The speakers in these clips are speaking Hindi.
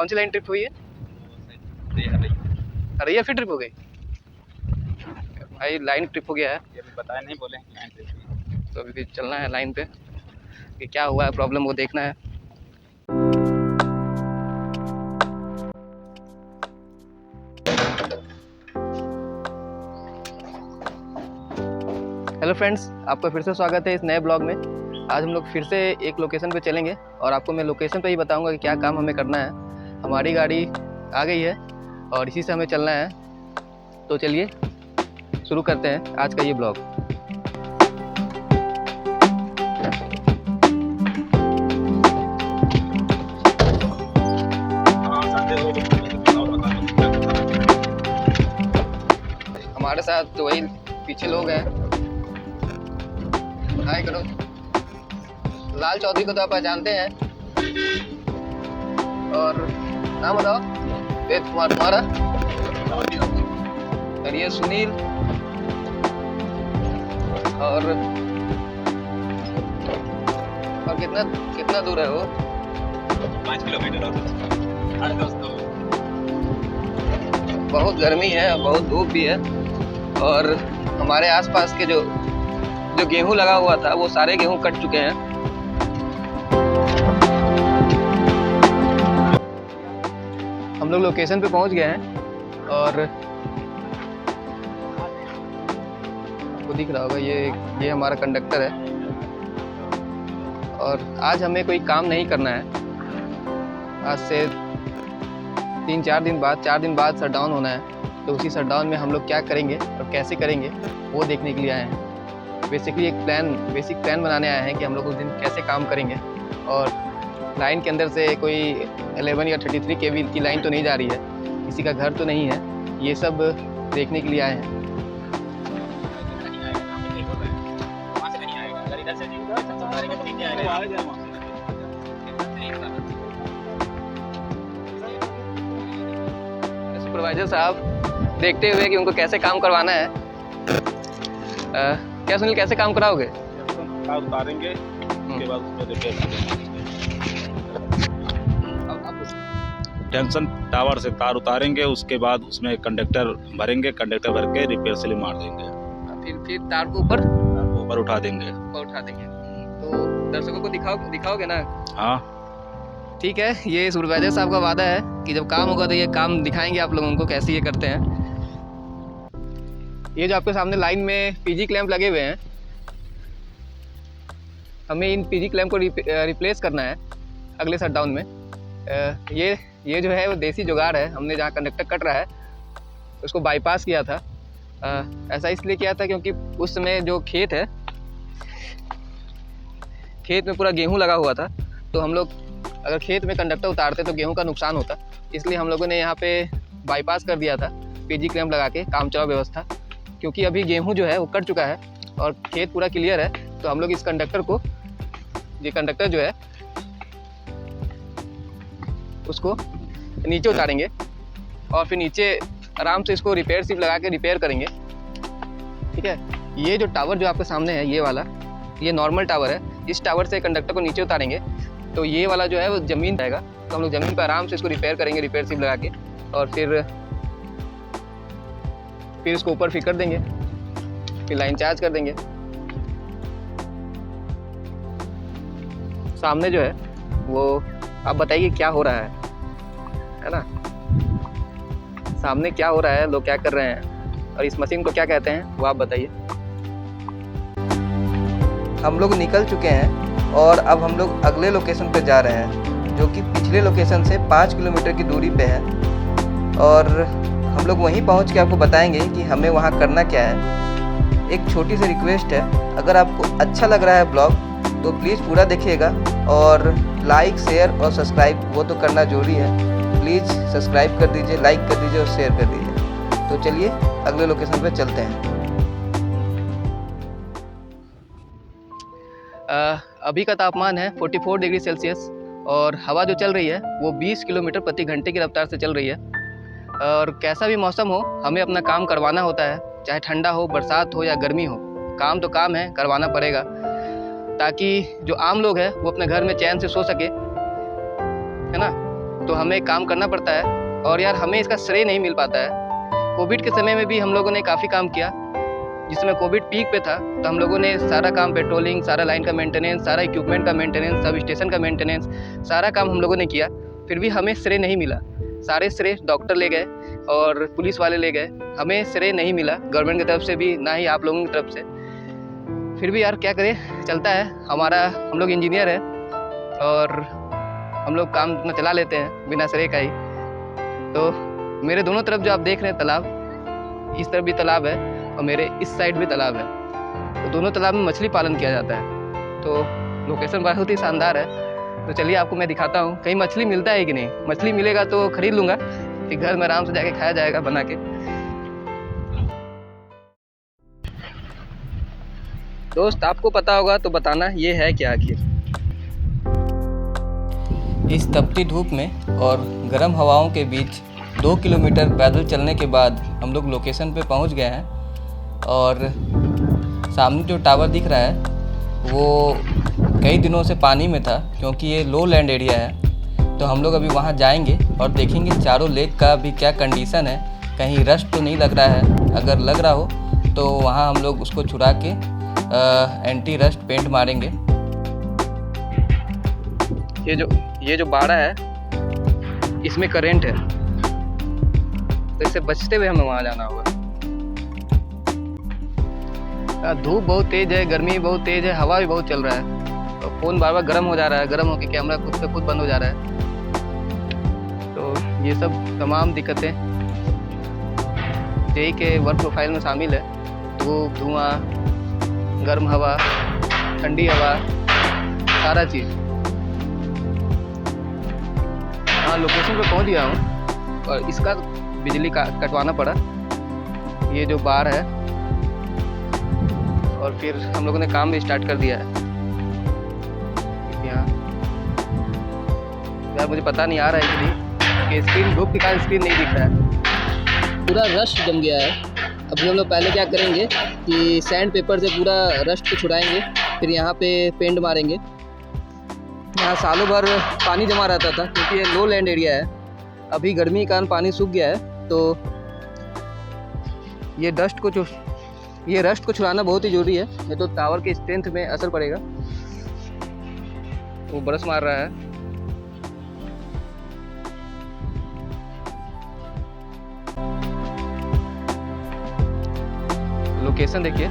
कौन सी लाइन ट्रिप हुई है? हरैया फिर ट्रिप हो गई भाई, लाइन ट्रिप हो गया है। ये अभी बताया नहीं, बोले लाइन ट्रिप। तो अभी चलना है लाइन पे कि क्या हुआ है, प्रॉब्लम वो देखना है। हेलो फ्रेंड्स, आपका फिर से स्वागत है इस नए ब्लॉग में। आज हम लोग फिर से एक लोकेशन पे चलेंगे और आपको मैं लोकेशन पे ही बताऊंगा कि क्या काम हमें करना है। हमारी गाड़ी आ गई है और इसी से हमें चलना है। तो चलिए शुरू करते हैं आज का ये ब्लॉग। हमारे साथ तो वही पीछे लोग हैं। हाय करो। लाल चौधरी को तो आप जानते हैं। और नाम बताओ। वेद कुमार तुम्हारा? और ये सुनील। और कितना दूर है वो? 5 किलोमीटर और बहुत गर्मी है, बहुत धूप भी है। और हमारे आसपास के जो गेहूं लगा हुआ था वो सारे गेहूं कट चुके हैं। हम लोग लोकेशन पे पहुंच गए हैं और आपको दिख रहा होगा ये हमारा कंडक्टर है। और आज हमें कोई काम नहीं करना है। आज से 4 दिन बाद शटडाउन होना है। तो उसी शटडाउन में हम लोग क्या करेंगे और कैसे करेंगे वो देखने के लिए आए हैं। बेसिकली एक बेसिक प्लान बनाने आए हैं कि हम लोग उस दिन कैसे काम करेंगे। और लाइन के अंदर से कोई 11 या 33 kV की लाइन तो नहीं जा रही है, किसी का घर तो नहीं है, ये सब देखने के लिए आए हैं। सुपरवाइजर साहब देखते हुए कि उनको कैसे काम करवाना है। क्या सुनील, कैसे काम कराओगे? तार उतारेंगे, उसके बाद उसमें रिपेयर करेंगे। टेंशन टावर से तार उतारेंगे, उसके बाद उसमें कंडक्टर भरेंगे, कंडक्टर भर के रिपेयर से मार देंगे। फिर तार को ऊपर उठा देंगे। तो दर्शकों को दिखाओगे ना? हाँ ठीक है। ये सुपरवाइजर साहब का वादा है कि जब काम होगा तो ये काम दिखाएंगे आप लोगों को कैसे ये करते हैं। ये जो आपके सामने लाइन में पीजी क्लैंप लगे हुए हैं, हमें इन पीजी क्लैंप को रिप्लेस करना है अगले शटडाउन में। ये जो है वो देसी जुगाड़ है। हमने जहाँ कंडक्टर कट रहा है उसको बाईपास किया था। ऐसा इसलिए किया था क्योंकि उस समय जो खेत में पूरा गेहूं लगा हुआ था। तो हम लोग अगर खेत में कंडक्टर उतारते तो गेहूं का नुकसान होता, इसलिए हम लोगों ने यहाँ पे बाईपास कर दिया था पीजी क्लैंप लगा के, काम चलाओ व्यवस्था। क्योंकि अभी गेहूं जो है वो कट चुका है और खेत पूरा क्लियर है, तो हम लोग इस कंडक्टर जो है उसको नीचे उतारेंगे और फिर नीचे आराम से इसको रिपेयर सिर्फ लगा के रिपेयर करेंगे। ठीक है। ये जो टावर जो आपके सामने है, ये वाला, ये नॉर्मल टावर है। इस टावर से कंडक्टर को नीचे उतारेंगे तो ये वाला जो है वो ज़मीन जाएगा। तो हम लोग ज़मीन पर आराम से इसको रिपेयर करेंगे, रिपेयर सिर्फ लगा के, और फिर इसको ऊपर फिट कर देंगे, फिर लाइन चार्ज कर देंगे। सामने जो है वो आप बताइए क्या हो रहा है ना? सामने क्या हो रहा है, लोग क्या कर रहे हैं और इस मशीन को क्या कहते हैं वो आप बताइए। हम लोग निकल चुके हैं और अब हम लोग अगले लोकेशन पे जा रहे हैं, जो कि पिछले लोकेशन से 5 किलोमीटर की दूरी पे है। और हम लोग वहीं पहुंच के आपको बताएंगे कि हमें वहां करना क्या है। एक छोटी सी रिक्वेस्ट है, अगर आपको अच्छा लग रहा है ब्लॉग तो प्लीज़ पूरा देखिएगा और लाइक, शेयर और सब्सक्राइब वो तो करना जरूरी है। प्लीज़ सब्सक्राइब कर दीजिए, लाइक कर दीजिए और शेयर कर दीजिए। तो चलिए अगले लोकेशन पे चलते हैं। अभी का तापमान है 44 डिग्री सेल्सियस और हवा जो चल रही है वो 20 किलोमीटर प्रति घंटे की रफ्तार से चल रही है। और कैसा भी मौसम हो, हमें अपना काम करवाना होता है, चाहे ठंडा हो, बरसात हो या गर्मी हो। काम तो काम है, करवाना पड़ेगा, ताकि जो आम लोग हैं वो अपने घर में चैन से सो सके, है ना। तो हमें काम करना पड़ता है और यार हमें इसका श्रेय नहीं मिल पाता है। कोविड के समय में भी हम लोगों ने काफ़ी काम किया, जिसमें कोविड पीक पे था, तो हम लोगों ने सारा काम पेट्रोलिंग, सारा लाइन का मेंटेनेंस, सारा इक्विपमेंट का मेंटेनेंस, सब स्टेशन का मेंटेनेंस, सारा काम हम लोगों ने किया, फिर भी हमें श्रेय नहीं मिला। सारे श्रेय डॉक्टर ले गए और पुलिस वाले ले गए, हमें श्रेय नहीं मिला गवर्नमेंट की तरफ से भी, ना ही आप लोगों की तरफ से। फिर भी यार क्या करें, चलता है। हम लोग इंजीनियर हैं और हम लोग काम अपना चला लेते हैं बिना श्रेय का ही। तो मेरे दोनों तरफ जो आप देख रहे हैं तालाब, इस तरफ भी तालाब है और मेरे इस साइड भी तालाब है, तो दोनों तालाब में मछली पालन किया जाता है। तो लोकेशन बहुत ही शानदार है, तो चलिए आपको मैं दिखाता हूँ कहीं मछली मिलता है कि नहीं। मछली मिलेगा तो खरीद लूँगा, फिर घर में आराम से जाके खाया जाएगा बना के। दोस्त आपको पता होगा तो बताना ये है क्या आखिर। इस तपती धूप में और गर्म हवाओं के बीच 2 किलोमीटर पैदल चलने के बाद हम लोग लोकेशन पे पहुंच गए हैं। और सामने जो टावर दिख रहा है वो कई दिनों से पानी में था, क्योंकि ये लो लैंड एरिया है। तो हम लोग अभी वहां जाएंगे और देखेंगे चारों लेक का भी क्या कंडीशन है, कहीं रस्ट तो नहीं लग रहा है। अगर लग रहा हो तो वहां हम लोग उसको छुड़ा के एंटी रस्ट पेंट मारेंगे। ये जो बाड़ा है इसमें करंट है, तो इससे बचते हुए हमें वहाँ जाना होगा। धूप बहुत तेज है, गर्मी बहुत तेज है, हवा भी बहुत चल रहा है, तो फ़ोन बार बार गर्म हो जा रहा है, गर्म होकर कैमरा खुद से खुद बंद हो जा रहा है। तो ये सब तमाम दिक्कतें जेई के वर्क प्रोफाइल में शामिल है। धूप, धुआं, गर्म हवा, ठंडी हवा, सारा चीज़। हाँ, लोकेशन पे पहुंच गया हूँ और इसका बिजली का कटवाना पड़ा, ये जो बार है। और फिर हम लोगों ने काम भी स्टार्ट कर दिया है यहाँ। यार मुझे पता नहीं आ रहा है कि नहीं, कि स्क्रीन धूप के कारण स्क्रीन नहीं दिख रहा है, पूरा रस्ट जम गया है। अभी हम लोग पहले क्या करेंगे कि सैंड पेपर से पूरा रस्ट को छुड़ाएंगे, फिर यहाँ पे पेंट मारेंगे। यहाँ सालों भर पानी जमा रहता था, क्योंकि ये लो लैंड एरिया है। अभी गर्मी के कारण पानी सूख गया है, तो ये रस्ट को छुड़ाना बहुत ही ज़रूरी है, नहीं तो टावर के स्ट्रेंथ में असर पड़ेगा। वो बरस मार रहा है। लोकेशन देखिए,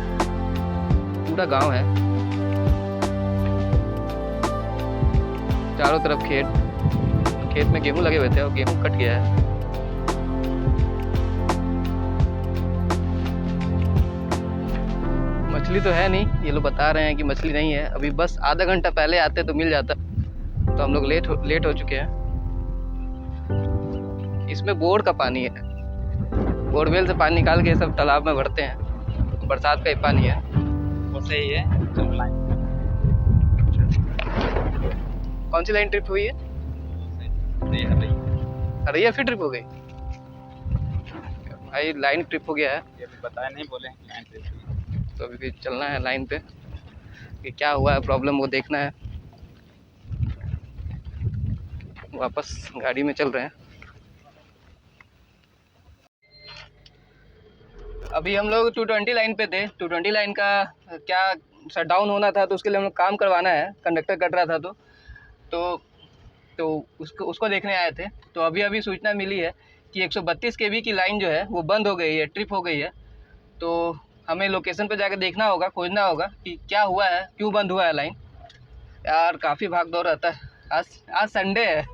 पूरा गांव है, चारों तरफ खेत में गेहूं लगे हुए थे और गेहूं कट गया है। मछली तो है नहीं, ये लोग बता रहे हैं कि मछली नहीं है। अभी बस आधा घंटा पहले आते तो मिल जाता, तो हम लोग लेट हो चुके हैं। इसमें बोर का पानी है, बोरवेल से पानी निकाल के सब तालाब में भरते हैं, बरसात का ही पानी है। वो सही है। कौन सी लाइन ट्रिप हुई है? हरैया फिर ट्रिप हो गई भाई, लाइन ट्रिप हो गया है। ये भी बताया नहीं, बोले लाइन ट्रिप, तो अभी भी चलना है लाइन पे कि क्या हुआ है प्रॉब्लम, वो देखना है। वापस गाड़ी में चल रहे हैं। अभी हम लोग 220 लाइन पे थे। 220 लाइन का क्या शट डाउन होना था, तो उसके लिए हम लोग काम करवाना है। कंडक्टर कट रहा था तो उसको देखने आए थे। तो अभी सूचना मिली है कि 132 kV की लाइन जो है वो बंद हो गई है, ट्रिप हो गई है। तो हमें लोकेशन पे जाकर देखना होगा, खोजना होगा कि क्या हुआ है, क्यों बंद हुआ है लाइन। यार काफ़ी भाग दौड़ रहता है। आज संडे है,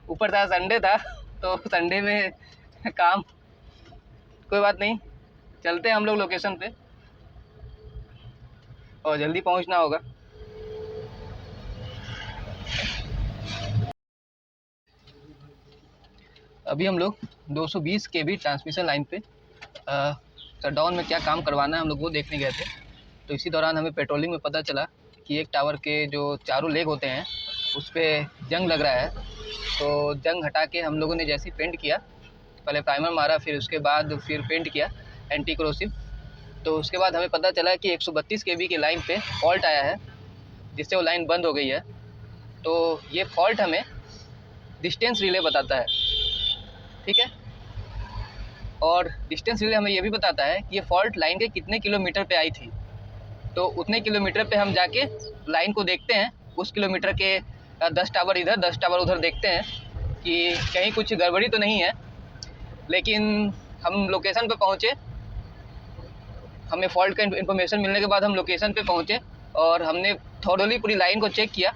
ऊपर से आज संडे था, तो संडे में काम। कोई बात नहीं, चलते हैं हम लोग लोकेशन पे और जल्दी पहुंचना होगा। अभी हम लोग 220 kV ट्रांसमिशन लाइन पे शटडाउन में क्या काम करवाना है हम लोग वो देखने गए थे। तो इसी दौरान हमें पेट्रोलिंग में पता चला कि एक टावर के जो चारों लेग होते हैं उस पर जंग लग रहा है। तो जंग हटा के हम लोगों ने जैसे पेंट किया, पहले प्राइमर मारा, फिर उसके बाद पेंट किया एंटी क्रोसिव। तो उसके बाद हमें पता चला कि 132 kV की लाइन पे फॉल्ट आया है, जिससे वो लाइन बंद हो गई है। तो ये फॉल्ट हमें डिस्टेंस रिले बताता है, ठीक है। और डिस्टेंस रिले हमें ये भी बताता है कि ये फॉल्ट लाइन के कितने किलोमीटर पे आई थी। तो उतने किलोमीटर पे हम जाके लाइन को देखते हैं, उस किलोमीटर के 10 टावर इधर 10 टावर उधर देखते हैं कि कहीं कुछ गड़बड़ी तो नहीं है। लेकिन हम लोकेशन पे पहुँचे, हमें फॉल्ट का इन्फॉर्मेशन मिलने के बाद हम लोकेशन पे पहुँचे और हमने थॉरोली पूरी लाइन को चेक किया।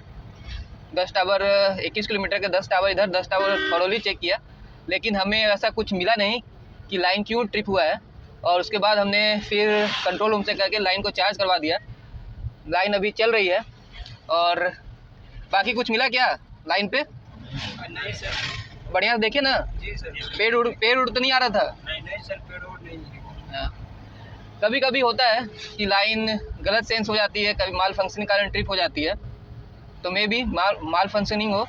10 टावर 21 किलोमीटर के 10 टावर इधर 10 टावर थॉरोली चेक किया, लेकिन हमें ऐसा कुछ मिला नहीं कि लाइन क्यों ट्रिप हुआ है। और उसके बाद हमने फिर कंट्रोल रूम से करके लाइन को चार्ज करवा दिया। लाइन अभी चल रही है। और बाकी कुछ मिला क्या लाइन पे? नहीं सर। बढ़िया से देखे ना? जी सर। पेड़ उड़ तो नहीं आ रहा था? नहीं सर, पेड़ उड़ नहीं है। हाँ। कभी कभी होता है कि लाइन गलत सेंस हो जाती है, कभी माल फंक्शनिंग के कारण ट्रिप हो जाती है, तो मे बी माल फंक्शनिंग हो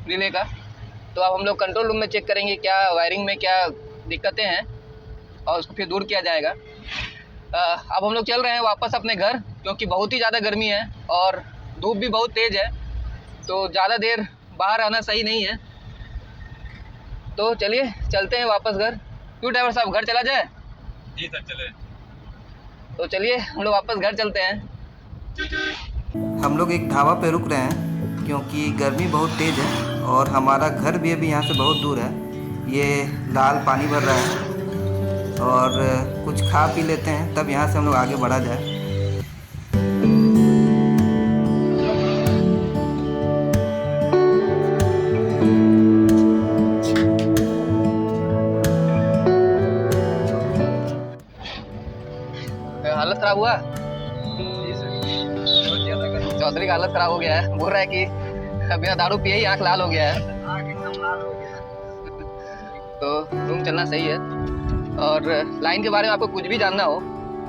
रिले का। तो अब हम लोग कंट्रोल रूम में चेक करेंगे क्या वायरिंग में क्या दिक्कतें हैं और उसको फिर दूर किया जाएगा। अब हम लोग चल रहे हैं वापस अपने घर, क्योंकि बहुत ही ज़्यादा गर्मी है और धूप भी बहुत तेज़ है, तो ज़्यादा देर बाहर आना सही नहीं है। तो चलिए चलते हैं वापस घर। क्यों ड्राइवर साहब, घर चला जाए? जी सर, चले। तो चलिए हम लोग वापस घर चलते हैं। हम लोग एक ढाबा पे रुक रहे हैं क्योंकि गर्मी बहुत तेज़ है और हमारा घर भी अभी यहाँ से बहुत दूर है। ये लाल पानी भर रहा है और कुछ खा पी लेते हैं, तब यहाँ से हम लोग आगे बढ़ा जाए। हालत ख़राब हुआ? जी सर, बहुत ज़्यादा गर्मी। चौधरी का हालत ख़राब हो गया है, बोल रहा है कि बिना दारू पिए ही आँख लाल हो गया है। आँख एकदम लाल हो गया। तो रूम चलना सही है। और लाइन के बारे में आपको कुछ भी जानना हो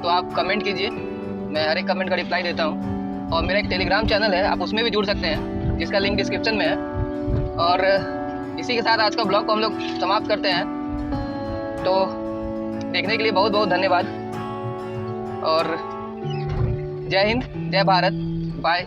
तो आप कमेंट कीजिए, मैं हर एक कमेंट का रिप्लाई देता हूँ। और मेरा एक टेलीग्राम चैनल है, आप उसमें भी जुड़ सकते हैं, जिसका लिंक डिस्क्रिप्शन में है। और इसी के साथ आज का ब्लॉग को हम लोग समाप्त करते हैं। तो देखने के लिए बहुत बहुत धन्यवाद और जय हिंद, जय भारत, बाय।